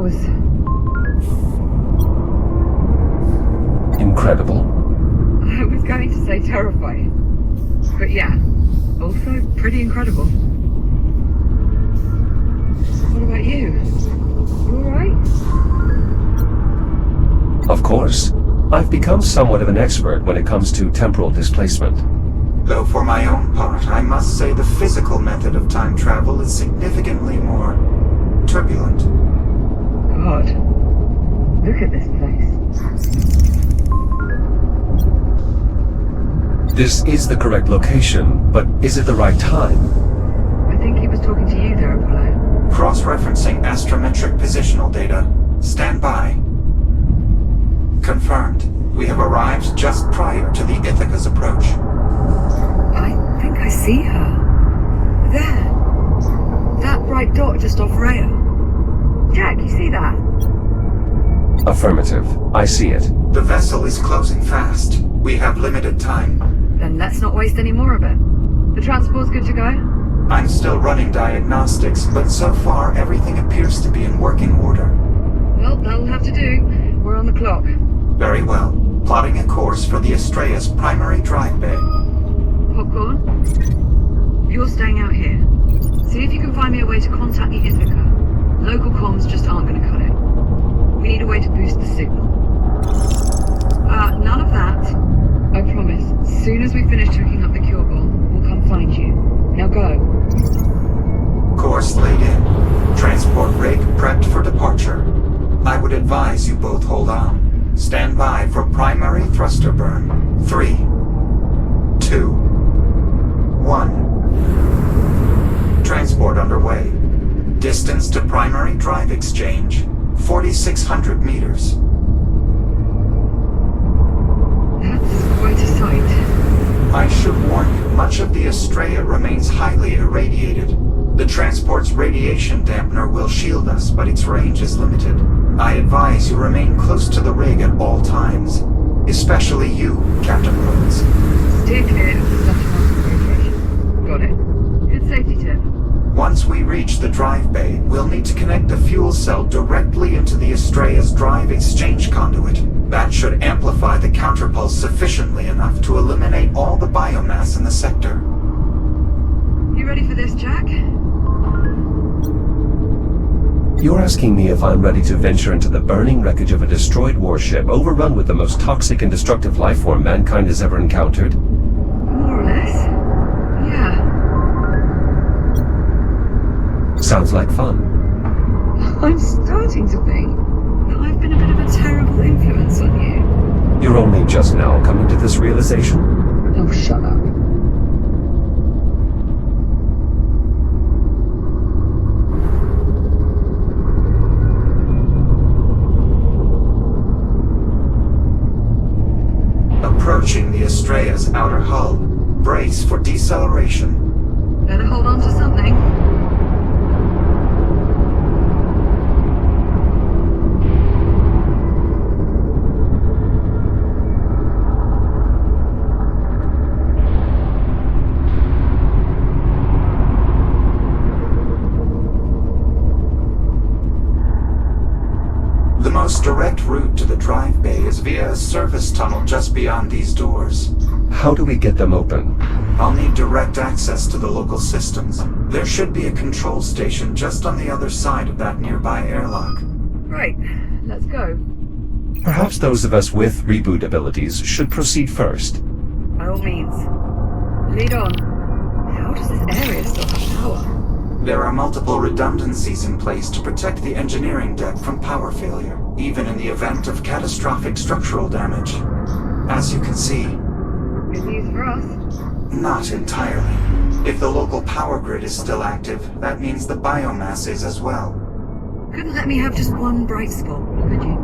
That was... incredible. I was going to say terrifying. But yeah, also pretty incredible. What about you? You alright? Of course. I've become somewhat of an expert when it comes to temporal displacement. Though for my own part, I must say the physical method of time travel is significantly more turbulent. God, look at this place. This is the correct location, but is it the right time? I think he was talking to you there, Apollo. Cross-referencing astrometric positional data. Stand by. Confirmed. We have arrived just prior to the Ithaca's approach. I think I see her. There. That bright dot just off rail. Jack, you see that? Affirmative. I see it. The vessel is closing fast. We have limited time. Then let's not waste any more of it. The transport's good to go? I'm still running diagnostics, but so far everything appears to be in working order. Well, that'll have to do. We're on the clock. Very well. Plotting a course for the Estrella's primary drive bay. Popcorn? You're staying out here. See if you can find me a way to contact the Ithaca. Local comms just aren't going to cut it. We need a way to boost the signal. None of that. I promise. As soon as we finish hooking up the cure bomb, we'll come find you. Now go. Course laid in. Transport rig prepped for departure. I would advise you both hold on. Stand by for primary thruster burn. 3, 2, 1. Transport underway. Distance to primary drive exchange, 4,600 meters. That's quite a sight. I should warn you, much of the Estrella remains highly irradiated. The transport's radiation dampener will shield us, but its range is limited. I advise you remain close to the rig at all times. Especially you, Captain Rhodes. Steer clear of the suction radiation. Got it. Good safety tip. Once we reach the drive bay, we'll need to connect the fuel cell directly into the Estrella's drive exchange conduit. That should amplify the counterpulse sufficiently enough to eliminate all the biomass in the sector. You ready for this, Jack? You're asking me if I'm ready to venture into the burning wreckage of a destroyed warship overrun with the most toxic and destructive life form mankind has ever encountered? More or less. Yeah. Sounds like fun. I'm starting to think that I've been a bit of a terrible influence on you. You're only just now coming to this realization? Oh, shut up. Approaching the Estrella's outer hull. Brace for deceleration. Better hold on to something. The most direct route to the drive bay is via a service tunnel just beyond these doors. How do we get them open? I'll need direct access to the local systems. There should be a control station just on the other side of that nearby airlock. Right, let's go. Perhaps those of us with reboot abilities should proceed first. By all means. Lead on. How does this area still have power? There are multiple redundancies in place to protect the engineering deck from power failure, even in the event of catastrophic structural damage. As you can see, Good news for us. not entirely. If the local power grid is still active, that means the biomass is as well. Couldn't let me have just one bright spot, could you?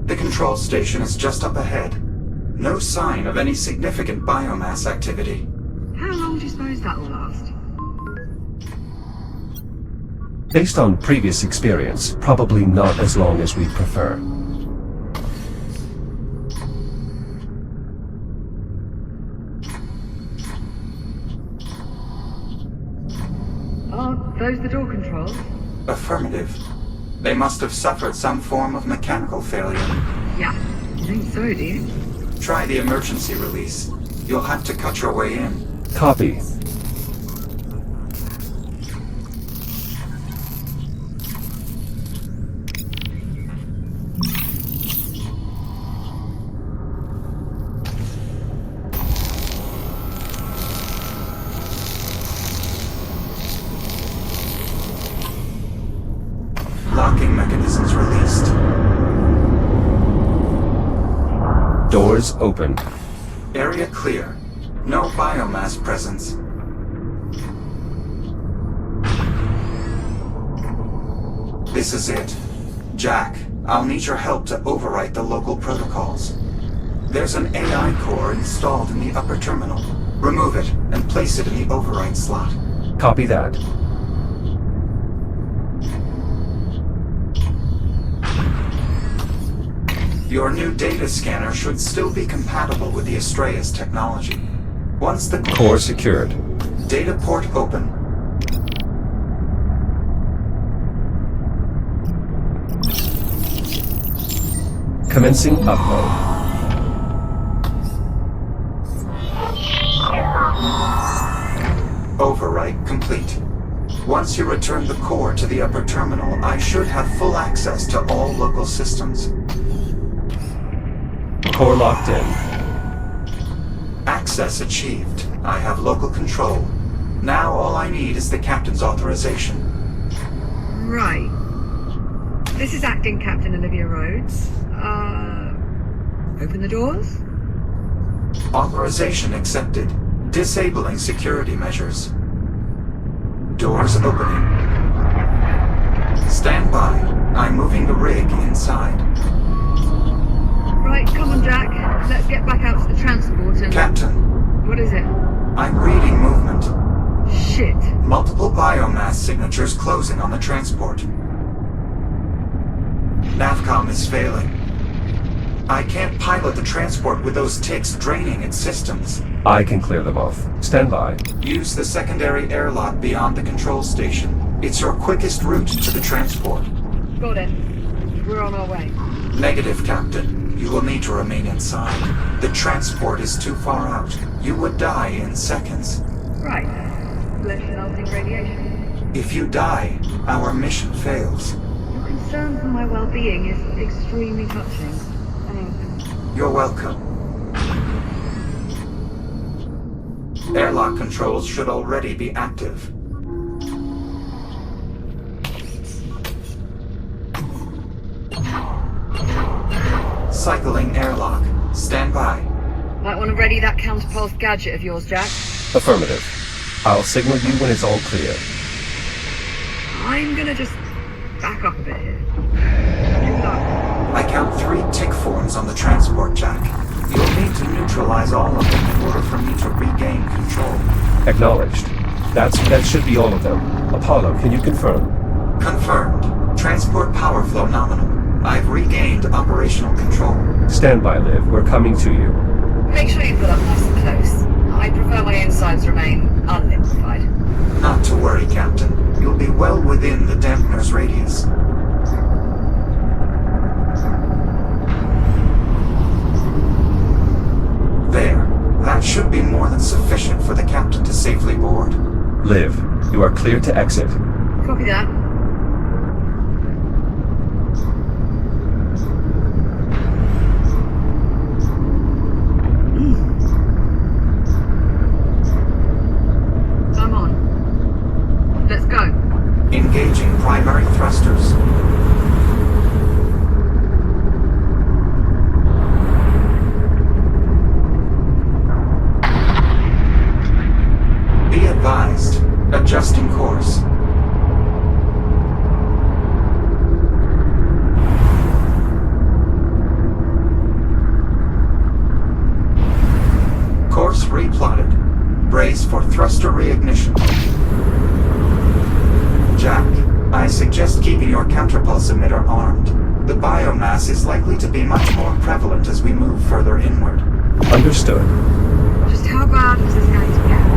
The control station is just up ahead. No sign of any significant biomass activity. How long do you suppose that will last? Based on previous experience, probably not as long as we'd prefer. Are those the door controls? Affirmative. They must have suffered some form of mechanical failure. Yeah. You think so, do you? Try the emergency release. You'll have to cut your way in. Copy. Locking mechanisms released. Doors open. Area clear. No biomass presence. This is it. Jack, I'll need your help to overwrite the local protocols. There's an AI core installed in the upper terminal. Remove it and place it in the override slot. Copy that. Your new data scanner should still be compatible with the Astrea's technology. Once the Core secured. data port open, Commencing upload. overwrite complete. Once you return the core to the upper terminal, I should have full access to all local systems. Core locked in. Access achieved. I have local control. Now all I need is the captain's authorization. Right. This is Acting Captain Olivia Rhodes. Open the doors? Authorization accepted. Disabling security measures. Doors opening. Stand by. I'm moving the rig inside. Right, come on, Jack. Let's get back out to the transport and... Captain, What is it? I'm reading movement. Shit. Multiple biomass signatures closing on the transport. Navcom is failing. I can't pilot the transport with those ticks draining its systems. I can clear them off. Stand by. Use the secondary airlock beyond the control station. It's your quickest route to the transport. Got it. We're on our way. Negative, Captain. You will need to remain inside. The transport is too far out. You would die in seconds. Right. Less melting radiation. If you die, our mission fails. Your concern for my well-being is extremely touching. Thanks. You're welcome. Airlock controls should already be active. Cycling airlock. Stand by. Might want to ready that counterpulse gadget of yours, Jack. Affirmative. I'll signal you when it's all clear. I'm gonna just back up a bit here. Good luck. I count 3 tick forms on the transport, Jack. You'll need to neutralize all of them in order for me to regain control. Acknowledged. That should be all of them. Apollo, can you confirm? Confirmed. Transport power flow nominal. I've regained operational control. Stand by, Liv. We're coming to you. Make sure you pull up nice and close. I prefer my insides remain unliquefied. Not to worry, Captain. You'll be well within the dampener's radius. There. That should be more than sufficient for the captain to safely board. Liv, you are clear to exit. Copy that. I'm on. Let's go. Engaging primary thrusters. Be advised. Adjusting course. Course replotted. Brace for thruster reignition. Jack, I suggest keeping your counterpulse emitter armed. The biomass is likely to be much more prevalent as we move further inward. Understood. Just how bad is this going to get?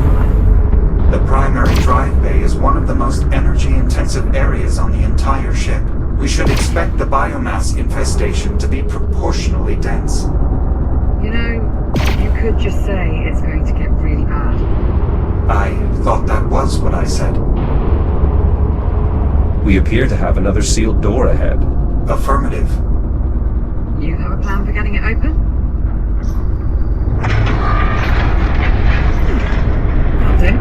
The primary drive bay is one of the most energy-intensive areas on the entire ship. We should expect the biomass infestation to be proportionally dense. You know, you could just say it's going to get really bad. I thought that was what I said. We appear to have another sealed door ahead. Affirmative. You have a plan for getting it open? That'll do.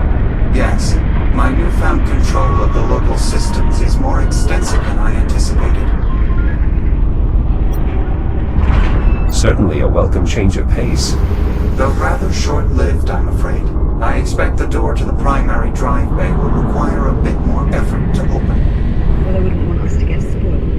Yes. My newfound control of the local systems is more extensive than I anticipated. Certainly a welcome change of pace. Though rather short-lived, I'm afraid. I expect the door to the primary drive bay will require a bit more effort to open. Well, I wouldn't want us to get spoiled.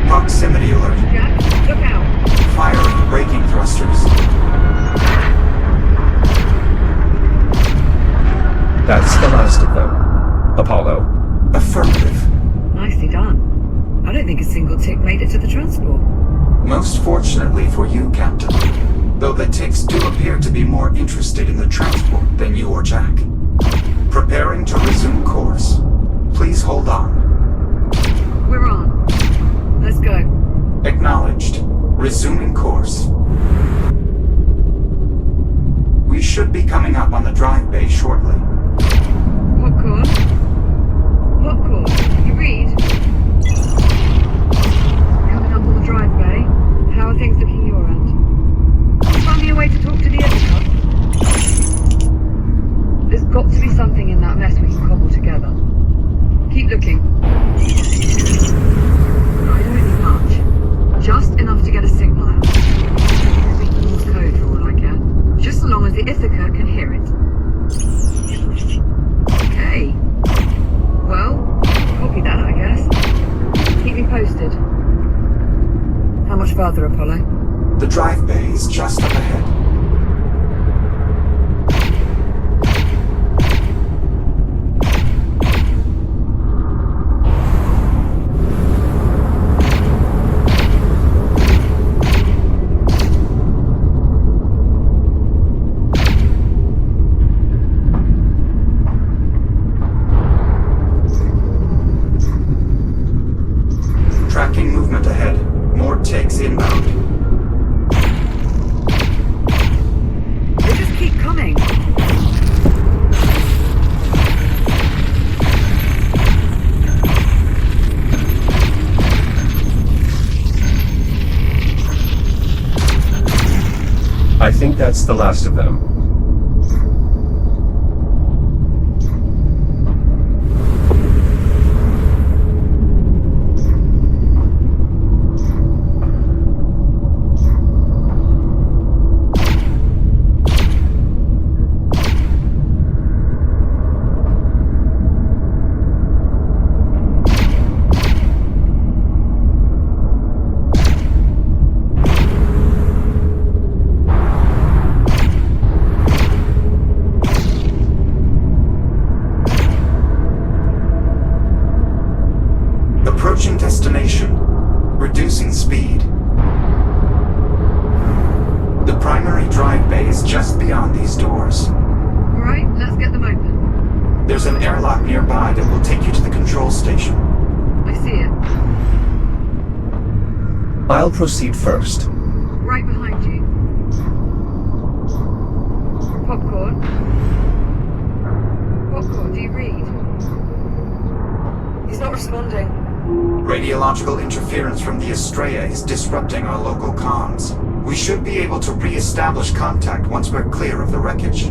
Proximity alert. Jack, look out! Firing braking thrusters. That's the last of them. Apollo. Affirmative. Nicely done. I don't think a single tick made it to the transport. Most fortunately for you, Captain. Though the ticks do appear to be more interested in the transport than you or Jack. Preparing to resume course. Please hold on. We're on. Let's go. Acknowledged. Resuming course. We should be coming up on the drive bay shortly. Popcorn? Popcorn, you read? Coming up on the drive bay. How are things looking your end? Can you find me a way to talk to the editor? There's got to be something in that mess we can cobble together. Keep looking. I don't need much. Just enough to get a signal out. Speak Morse code for all I care. Just so long as the Ithaca can hear it. Okay. Well, copy that, I guess. Keep me posted. How much farther, Apollo? The drive bay is just up ahead. Tracking movement ahead. More ticks inbound. They just keep coming. I think that's the last of them. Approaching destination. Reducing speed. The primary drive bay is just beyond these doors. Alright, let's get them open. There's an airlock nearby that will take you to the control station. I see it. I'll proceed first. Right behind you. Popcorn. Popcorn, do you read? He's not responding. Radiological interference from the Estrella is disrupting our local comms. We should be able to re-establish contact once we're clear of the wreckage.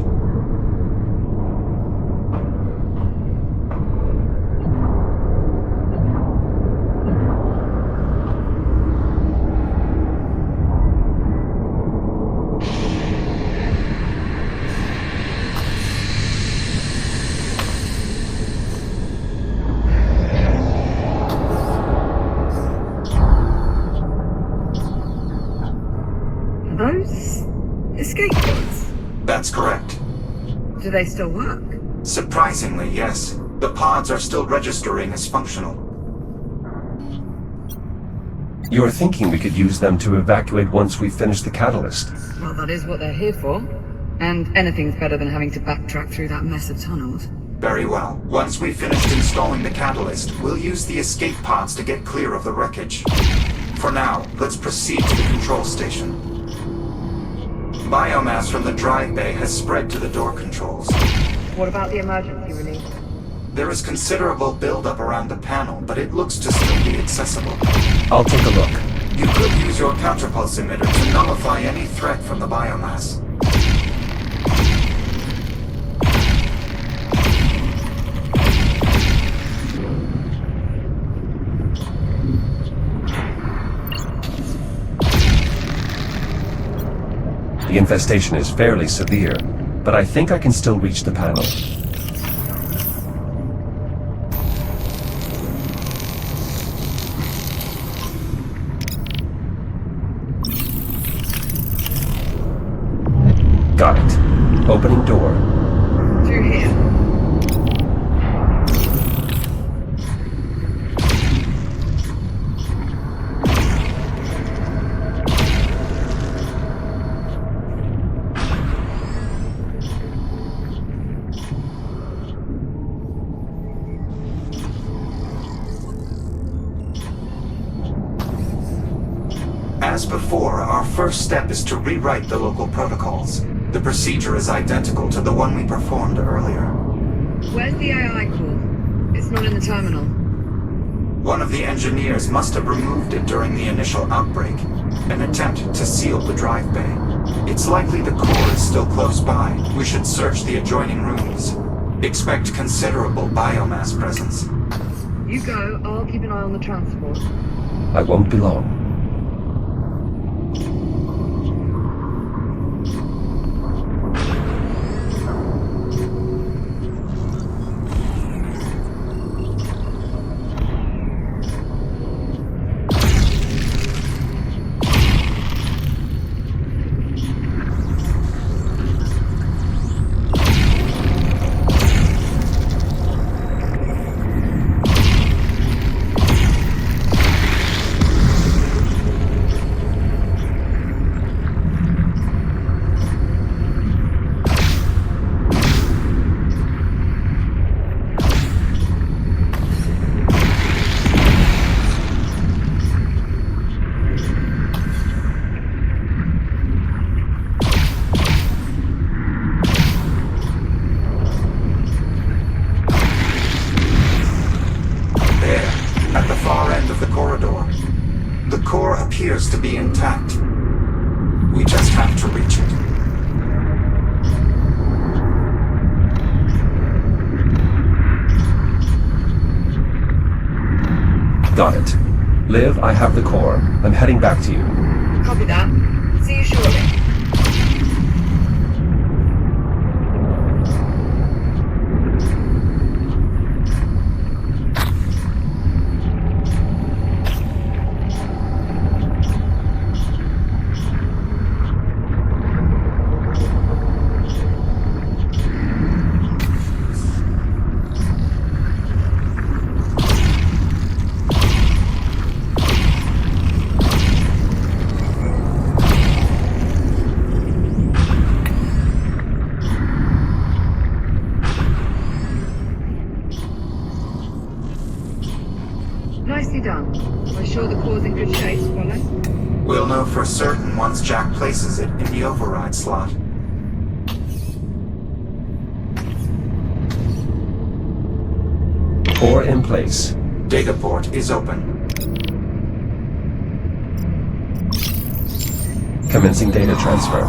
That's correct. Do they still work? Surprisingly, yes. The pods are still registering as functional. You're thinking we could use them to evacuate once we finish the catalyst. Well, that is what they're here for. And anything's better than having to backtrack through that mess of tunnels. Very well. Once we've finished installing the catalyst, we'll use the escape pods to get clear of the wreckage. For now, let's proceed to the control station. Biomass from the drive bay has spread to the door controls. What about the emergency release? There is considerable buildup around the panel, but it looks to still be accessible. I'll take a look. You could use your counterpulse emitter to nullify any threat from the biomass. The infestation is fairly severe, but I think I can still reach the panel. Got it. Opening door. Through here. As before, our first step is to rewrite the local protocols. The procedure is identical to the one we performed earlier. Where's the AI core? It's not in the terminal. One of the engineers must have removed it during the initial outbreak, an attempt to seal the drive bay. It's likely the core is still close by. We should search the adjoining rooms. Expect considerable biomass presence. You go, I'll keep an eye on the transport. I won't be long. Appears to be intact. We just have to reach it. Got it. Liv, I have the core. I'm heading back to you. Copy that. See you shortly. Nicely done. I'm sure the core's in good shape, Swallow. We'll know for certain once Jack places it in the override slot. Core in place. Data port is open. Commencing data transfer.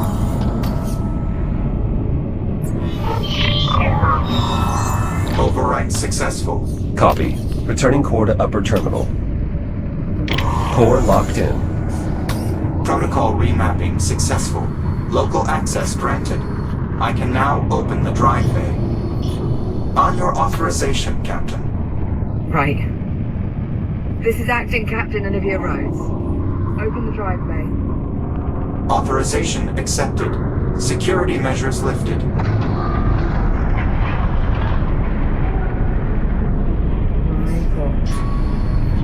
Override successful. Copy. Returning core to upper terminal. Core locked in. Protocol remapping successful. Local access granted. I can now open the drive bay. On your authorization, Captain. Right. This is Acting Captain Olivia Rhodes. Open the drive bay. Authorization accepted. Security measures lifted.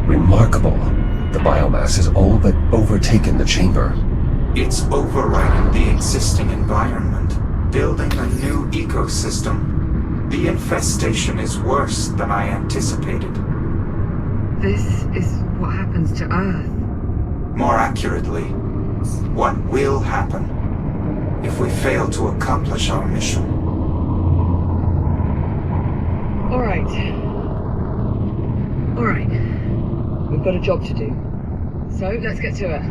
Remarkable. The biomass has all but overtaken the chamber. It's overriding the existing environment, building a new ecosystem. The infestation is worse than I anticipated. This is what happens to Earth. More accurately, what will happen if we fail to accomplish our mission. Alright. We've got a job to do. So, let's get to it.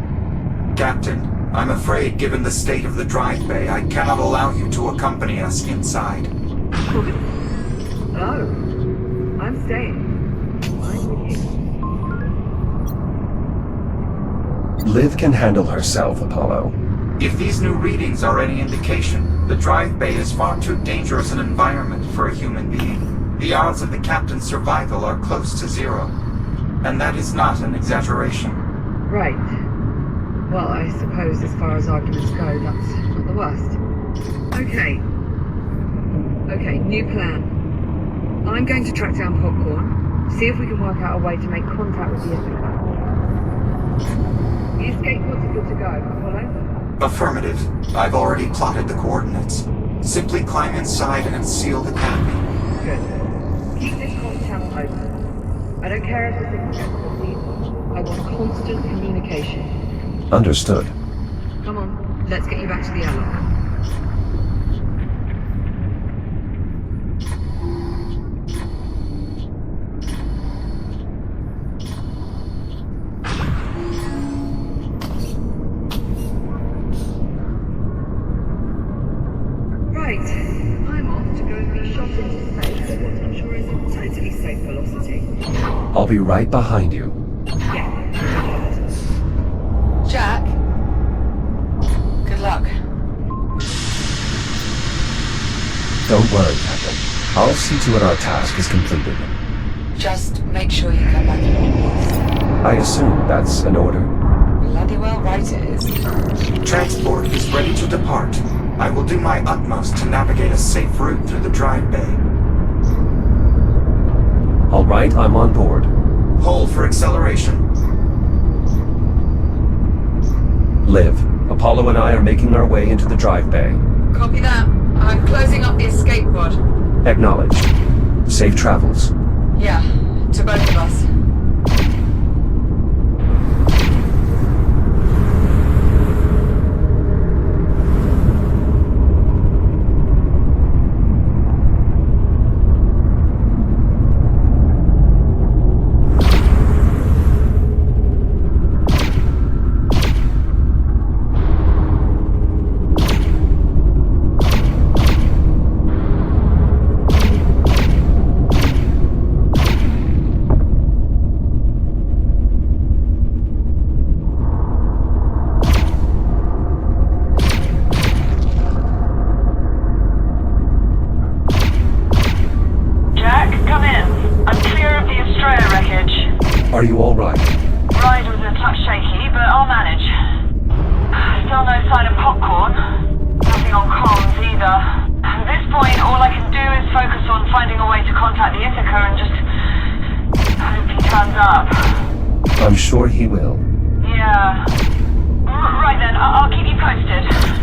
Captain, I'm afraid given the state of the drive bay, I cannot allow you to accompany us inside. Oh. I'm staying. I'm with you. Liv can handle herself, Apollo. If these new readings are any indication, the drive bay is far too dangerous an environment for a human being. The odds of the captain's survival are close to zero. And that is not an exaggeration. Right. Well, I suppose as far as arguments go, that's not the worst. Okay, new plan. I'm going to track down Popcorn, see if we can work out a way to make contact with the Ithaca. The escape pods are good to go, follow? Affirmative. I've already plotted the coordinates. Simply climb inside and seal the canopy. Good. Keep this comm channel open. I don't care if the signal gets received. I want constant communication. Understood. Come on, let's get you back to the airlock. Right, I'm off to go and be shot into space at what I'm sure is a totally safe velocity. I'll be right behind you. Yeah. Jack? Good luck. Don't worry, Captain. I'll see to it our task is completed. Just make sure you come back in one piece. I assume that's an order. Bloody well right it is. Transport is ready to depart. I will do my utmost to navigate a safe route through the drive bay. All right, I'm on board. Hold for acceleration. Liv, Apollo and I are making our way into the drive bay. Copy that. I'm closing up the escape pod. Acknowledged. Safe travels. Yeah, to both of us. Are you all right? Ride was a touch shaky, but I'll manage. Still no sign of Popcorn. Nothing on comms either. At this point, all I can do is focus on finding a way to contact the Ithaca and just hope he turns up. I'm sure he will. Yeah. Right then, I'll keep you posted.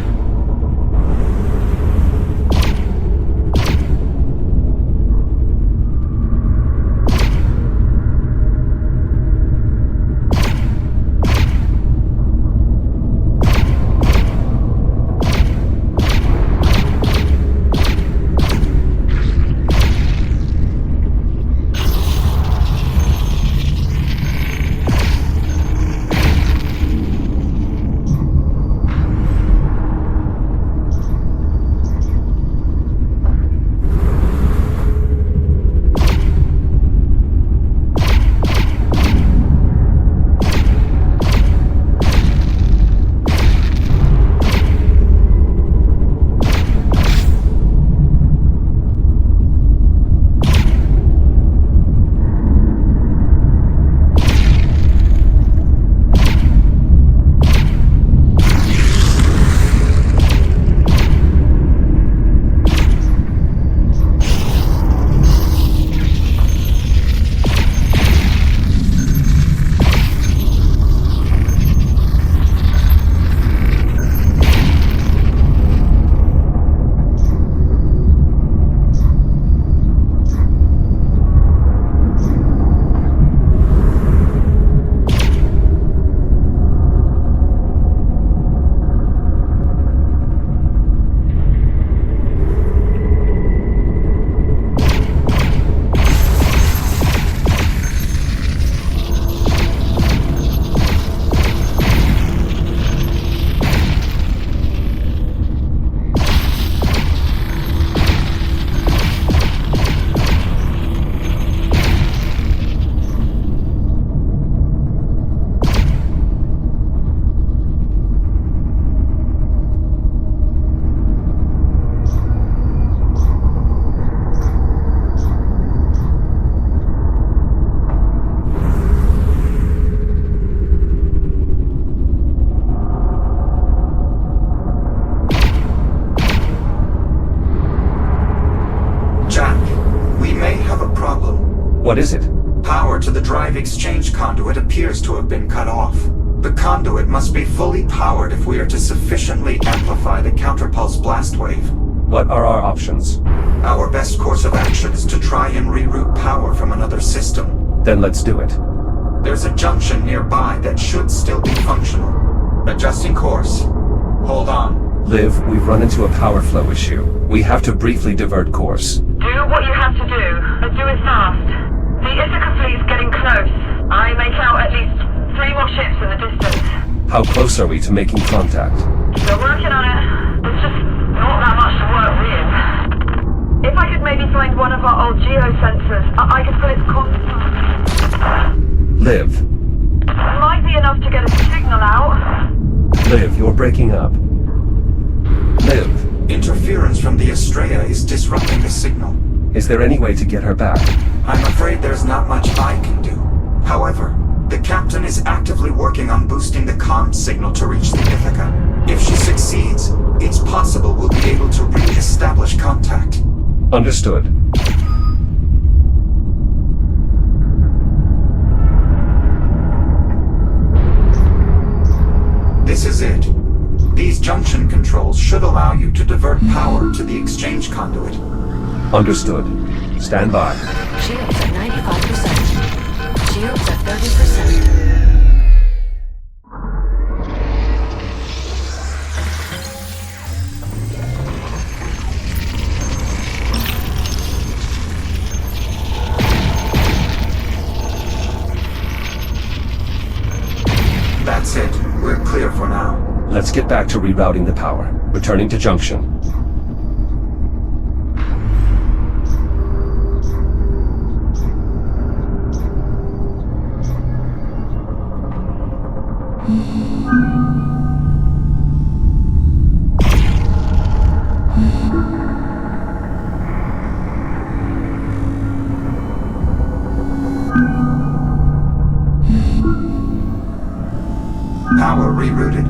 What is it? Power to the drive exchange conduit appears to have been cut off. The conduit must be fully powered if we are to sufficiently amplify the counterpulse blast wave. What are our options? Our best course of action is to try and reroute power from another system. Then let's do it. There's a junction nearby that should still be functional. Adjusting course. Hold on. Liv, we've run into a power flow issue. We have to briefly divert course. Do what you have to do, and do it fast. The Ithaca fleet's getting close. I make out at least 3 more ships in the distance. How close are we to making contact? Still working on it. There's just not that much to work with. If I could maybe find one of our old geosensors, I could put its Liv. Might be enough to get a signal out. Liv, you're breaking up. Liv. Interference from the Estrella is disrupting the signal. Is there any way to get her back? I'm afraid there's not much I can do. However, the captain is actively working on boosting the comm signal to reach the Ithaca. If she succeeds, it's possible we'll be able to re-establish contact. Understood. This is it. These junction controls should allow you to divert power to the exchange conduit. Understood. Stand by. Shields at 95%. Shields at 30%. That's it. We're clear for now. Let's get back to rerouting the power. Returning to junction. Power rerouted.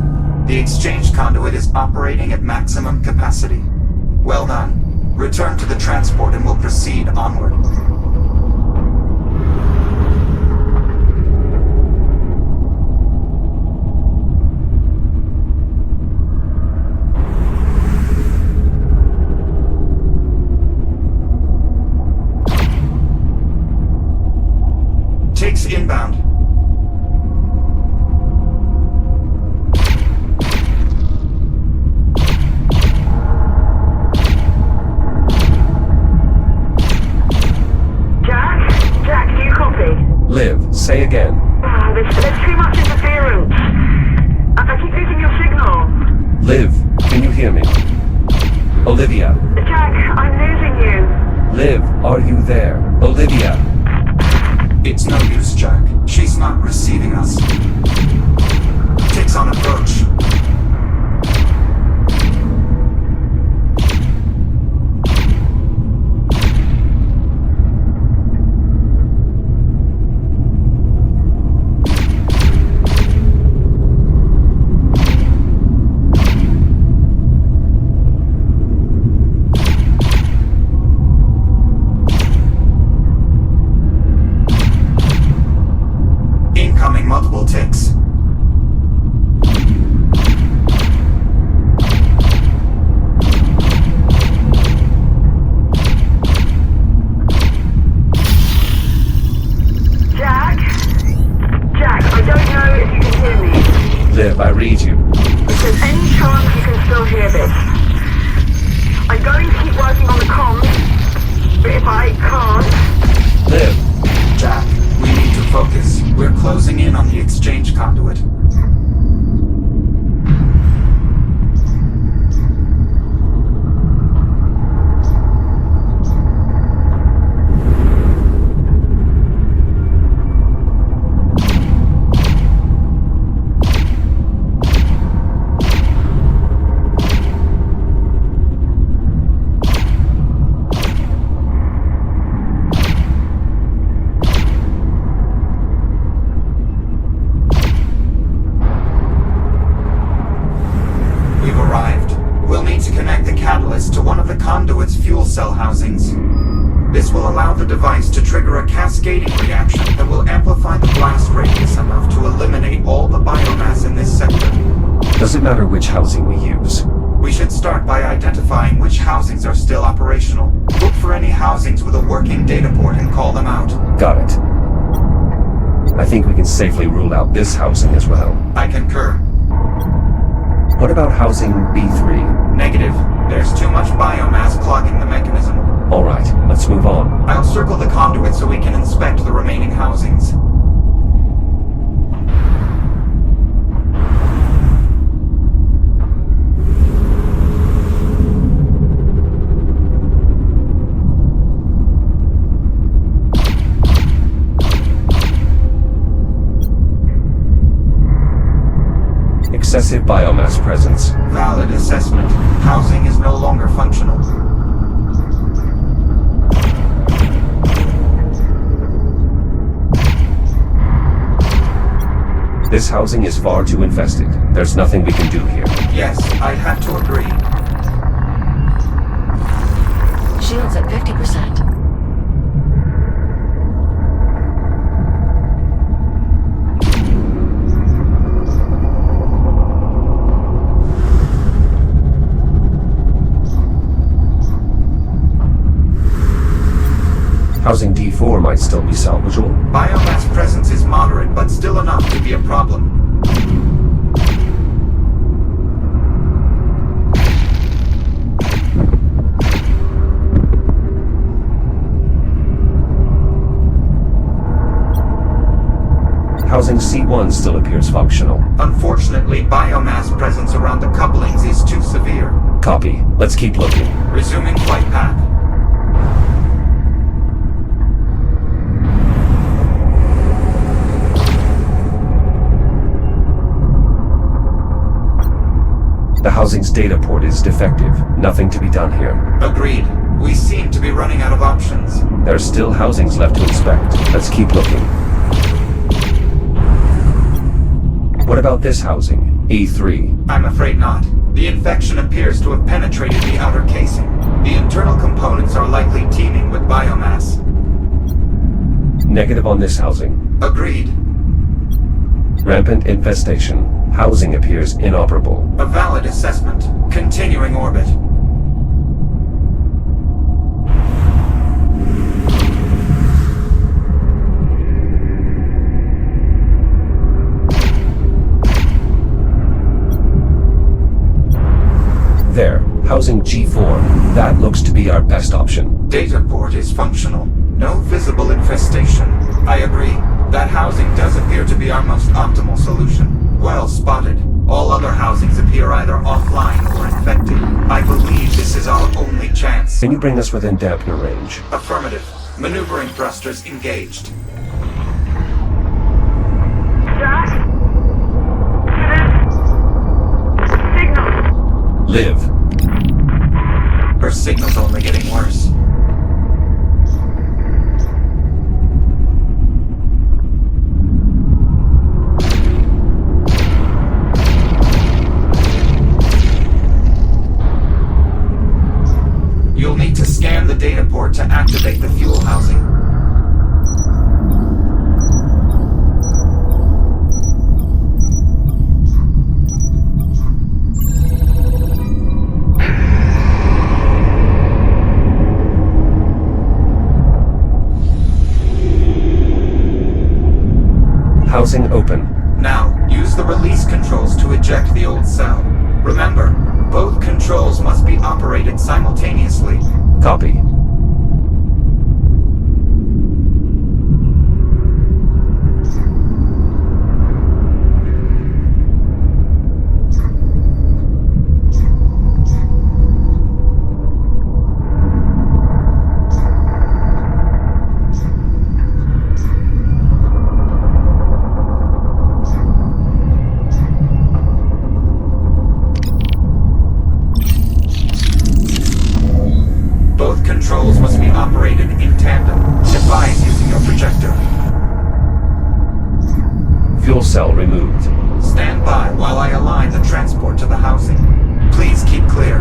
The exchange conduit is operating at maximum capacity. Well done. Return to the transport and we'll proceed onward. Takes inbound. Liv, say again. There's too much interference. I keep losing your signal. Liv, can you hear me? Olivia. Jack, I'm losing you. Liv, are you there? Olivia. It's no use, Jack. She's not receiving us. Takes on approach. Multiple ticks. Jack, I don't know if you can hear me. Liv, I read you. If there's any chance you can still hear this, I'm going to keep working on the comms, but if I can't... Liv. Jack, we need to focus. We're closing in on the exchange conduit. conduit's fuel cell housings. This will allow the device to trigger a cascading reaction that will amplify the blast radius enough to eliminate all the biomass in this sector. Does it matter which housing we use? We should start by identifying which housings are still operational. Look for any housings with a working data port and call them out. Got it. I think we can safely rule out this housing as well. I concur. What about housing B3? Negative. There's too much biomass clogging the mechanism. Alright, let's move on. I'll circle the conduit so we can inspect the remaining housings. Excessive biomass presence. Valid assessment. Housing is no longer functional. This housing is far too infested. There's nothing we can do here. Yes, I'd have to agree. Shield's at 50%. Housing D4 might still be salvageable. Biomass presence is moderate, but still enough to be a problem. Housing C1 still appears functional. Unfortunately, biomass presence around the couplings is too severe. Copy. Let's keep looking. Resuming flight path. The housing's data port is defective. Nothing to be done here. Agreed. We seem to be running out of options. There's still housings left to inspect. Let's keep looking. What about this housing? E3. I'm afraid not. The infection appears to have penetrated the outer casing. The internal components are likely teeming with biomass. Negative on this housing. Agreed. Rampant infestation. Housing appears inoperable. A valid assessment. Continuing orbit. There. Housing G4. That looks to be our best option. Data port is functional. No visible infestation. I agree. That housing does appear to be our most optimal solution. Well spotted. All other housings appear either offline or infected. I believe this is our only chance. Can you bring us within dampener range? Affirmative. Maneuvering thrusters engaged. Jack? Signal. Live. Her signal's only getting worse. You'll need to scan the data port to activate the fuel housing. Housing open. Now, use the release controls to eject the old cell. Remember, both controls must be operated simultaneously. Copy. Controls must be operated in tandem. Advise using your projector. Fuel cell removed. Stand by while I align the transport to the housing. Please keep clear.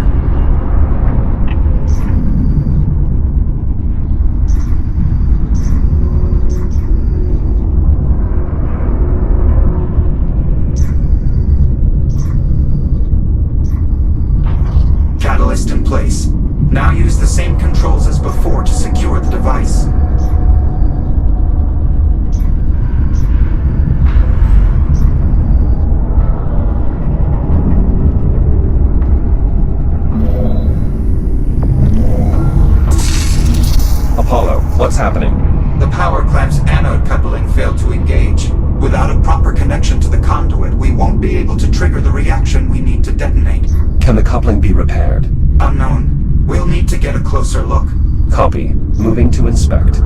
conduit, we won't be able to trigger the reaction we need to detonate. Can the coupling be repaired? Unknown. We'll need to get a closer look. Copy. Moving to inspect.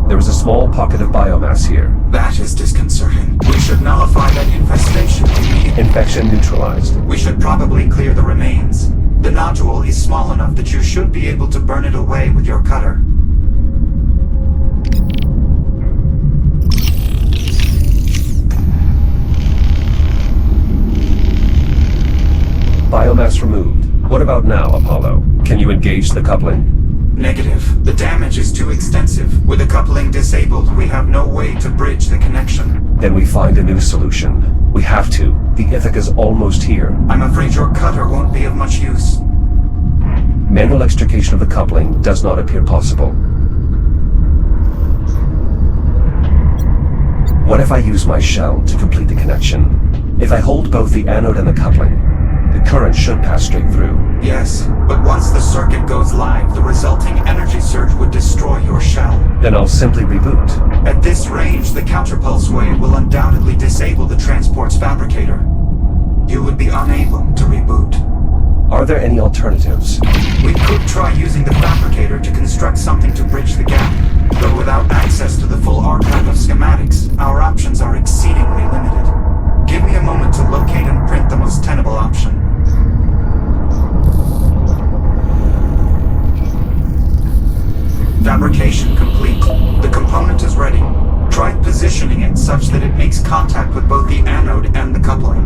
There is a small pocket of biomass here. That is disconcerting. We should nullify that infestation immediately. Infection neutralized. We should probably clear the remains. The nodule is small enough that you should be able to burn it away with your cutter. Biomass removed. What about now, Apollo? Can you engage the coupling? Negative. The damage is too extensive. With the coupling disabled, we have no way to bridge the connection. Then we find a new solution. We have to. The Ithaca's almost here. I'm afraid your cutter won't be of much use. Manual extrication of the coupling does not appear possible. What if I use my shell to complete the connection? If I hold both the anode and the coupling, the current should pass straight through. Yes, but once the circuit goes live, the resulting energy surge would destroy your shell. Then I'll simply reboot. At this range, the counterpulse wave will undoubtedly disable the transport's fabricator. You would be unable to reboot. Are there any alternatives? We could try using the fabricator to construct something to bridge the gap. Though without access to the full archive of schematics, our options are exceedingly limited. Give me a moment to locate and print the most tenable option. Fabrication complete. The component is ready. Try positioning it such that it makes contact with both the anode and the coupling.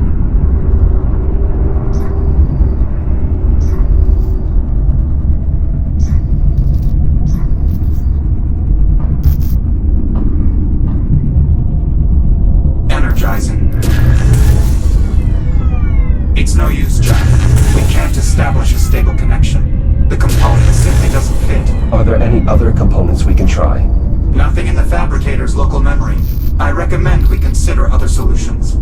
Energizing. It's no use, Jack. We can't establish a stable connection. The component simply doesn't fit. Are there any other components we can try? Nothing in the fabricator's local memory. I recommend we consider other solutions.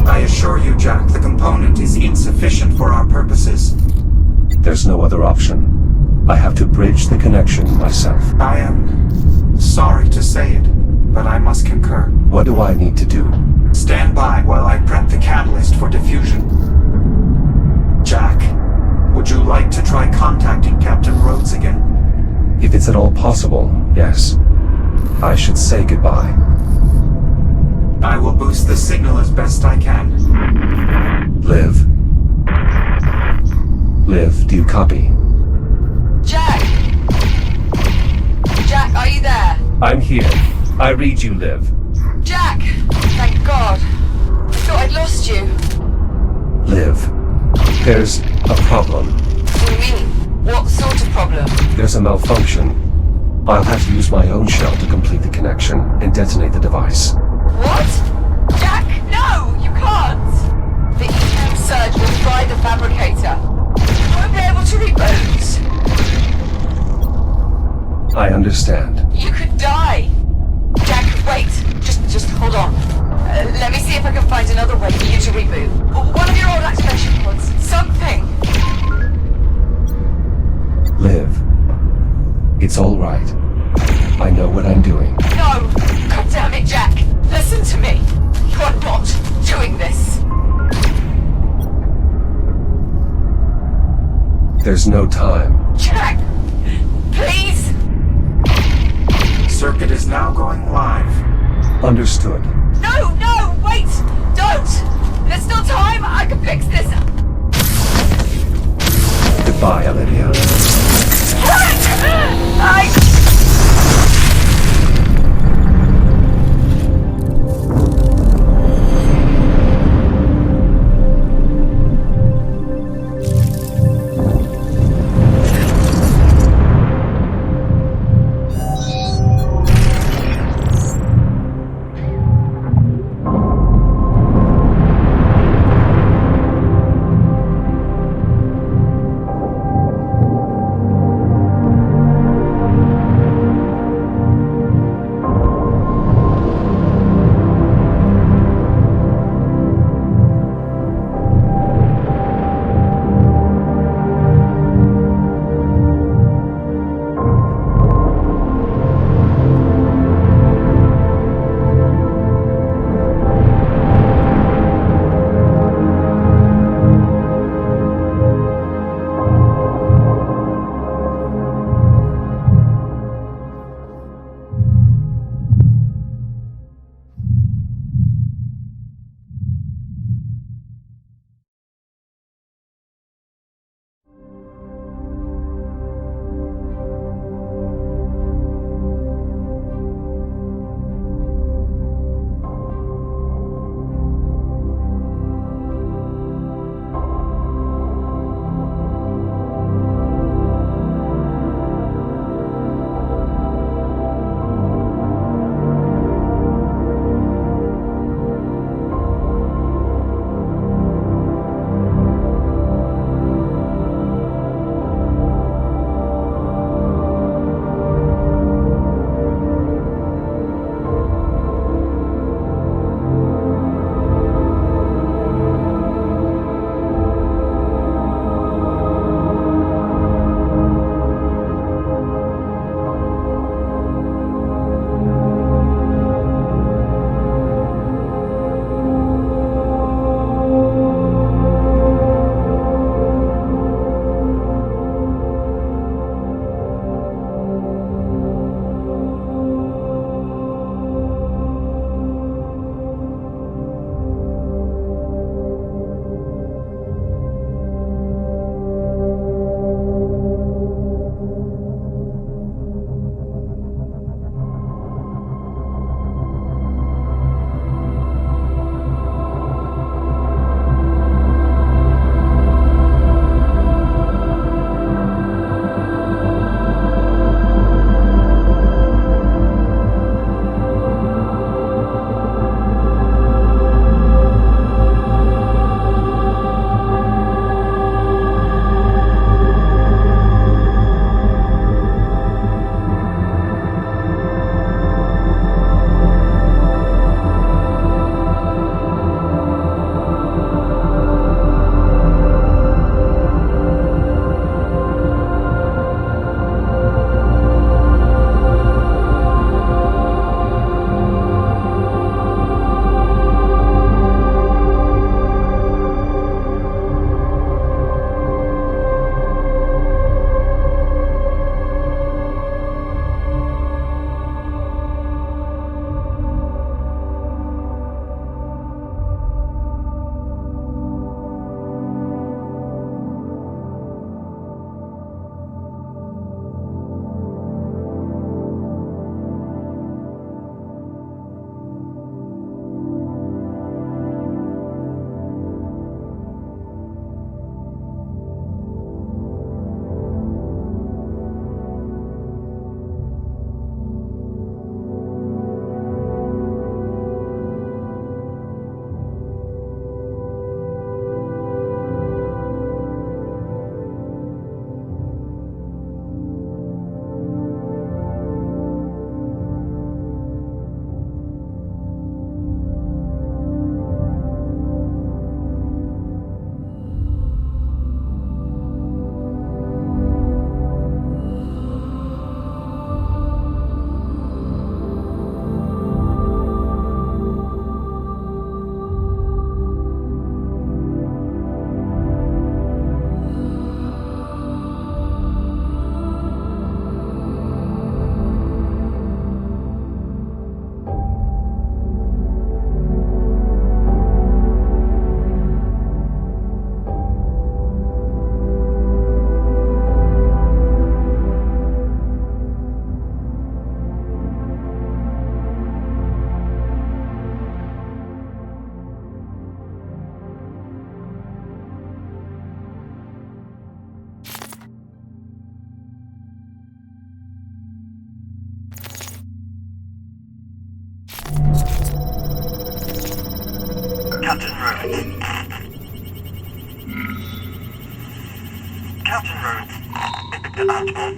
I assure you, Jack, the component is insufficient for our purposes. There's no other option. I have to bridge the connection myself. I am sorry to say it, but I must concur. What do I need to do? Stand by while I prep the catalyst for diffusion. Jack, would you like to try contacting Captain Rhodes again? If it's at all possible, yes. I should say goodbye. I will boost the signal as best I can. Liv. Liv, do you copy? Jack! Jack, are you there? I'm here. I read you, Liv. Jack! Thank God. I thought I'd lost you. Liv. There's a problem. What do you mean? What sort of problem? There's a malfunction. I'll have to use my own shell to complete the connection and detonate the device. What? Jack, no! You can't! The EM surge will fry the fabricator. You won't be able to reboot. I understand. You could die. Jack, wait. Just hold on. Let me see if I can find another way for you to reboot. One of your old activation pods. Something. Liv. It's all right. I know what I'm doing. No! God damn it, Jack! Listen to me! You're not doing this! There's no time. Jack! Please! Circuit is now going live. Understood. No, no! Wait! Don't! There's still time! I can fix this! Goodbye, Olivia. Captain Rhodes. Actual.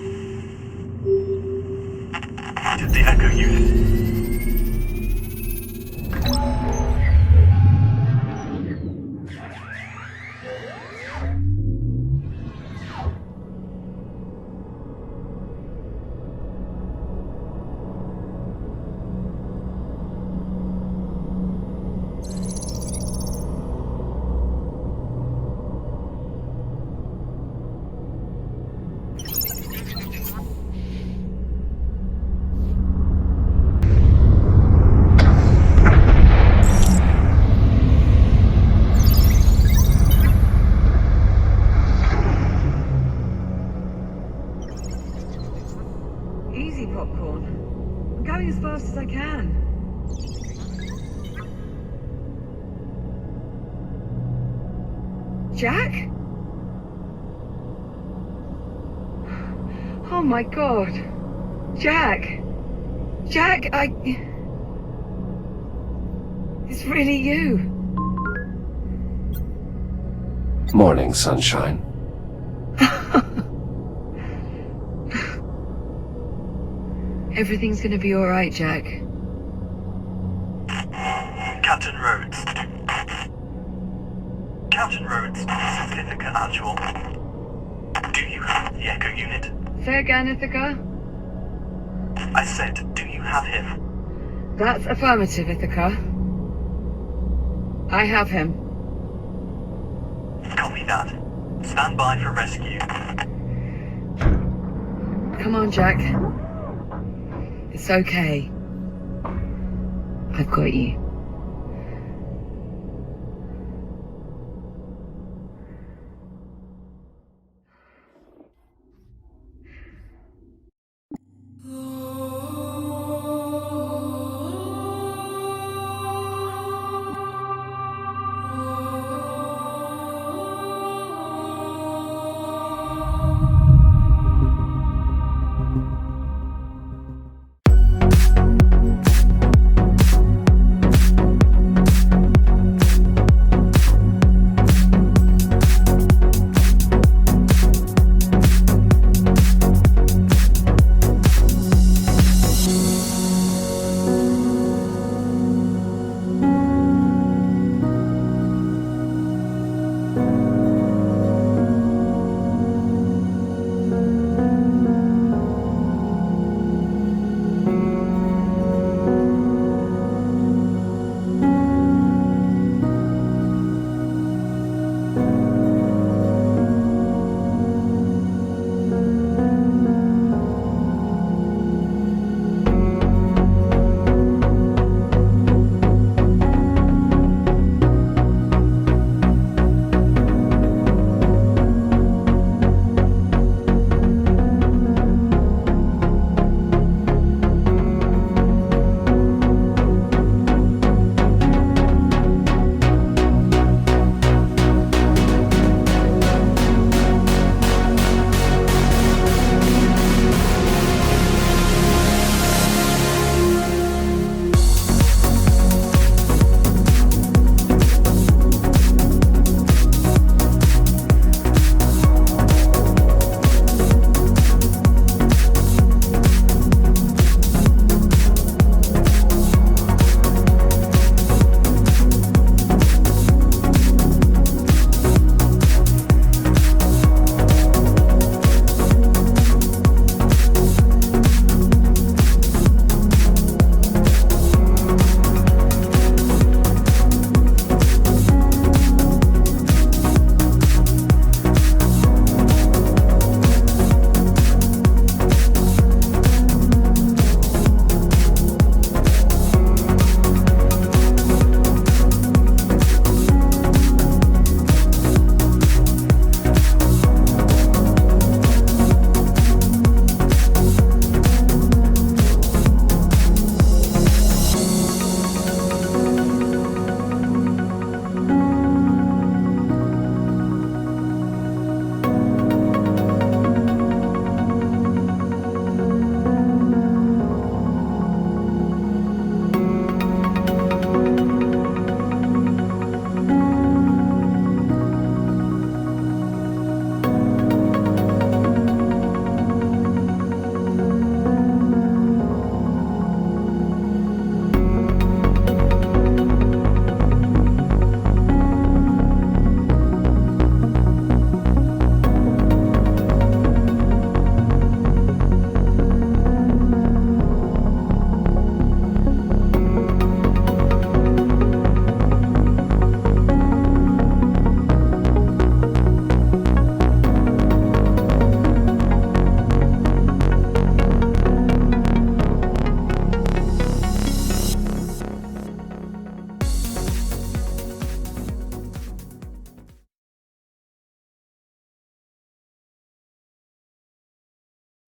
It is the Echo unit. Easy, popcorn. I'm going as fast as I can. Jack? Oh my god. Jack! Jack, It's really you. Morning, sunshine. Everything's gonna be alright, Jack. Captain Rhodes. Captain Rhodes, this is Ithaca Actual. Do you have the Echo unit? Say again, Ithaca? I said, do you have him? That's affirmative, Ithaca. I have him. Copy that. Stand by for rescue. Come on, Jack. It's okay. I've got you.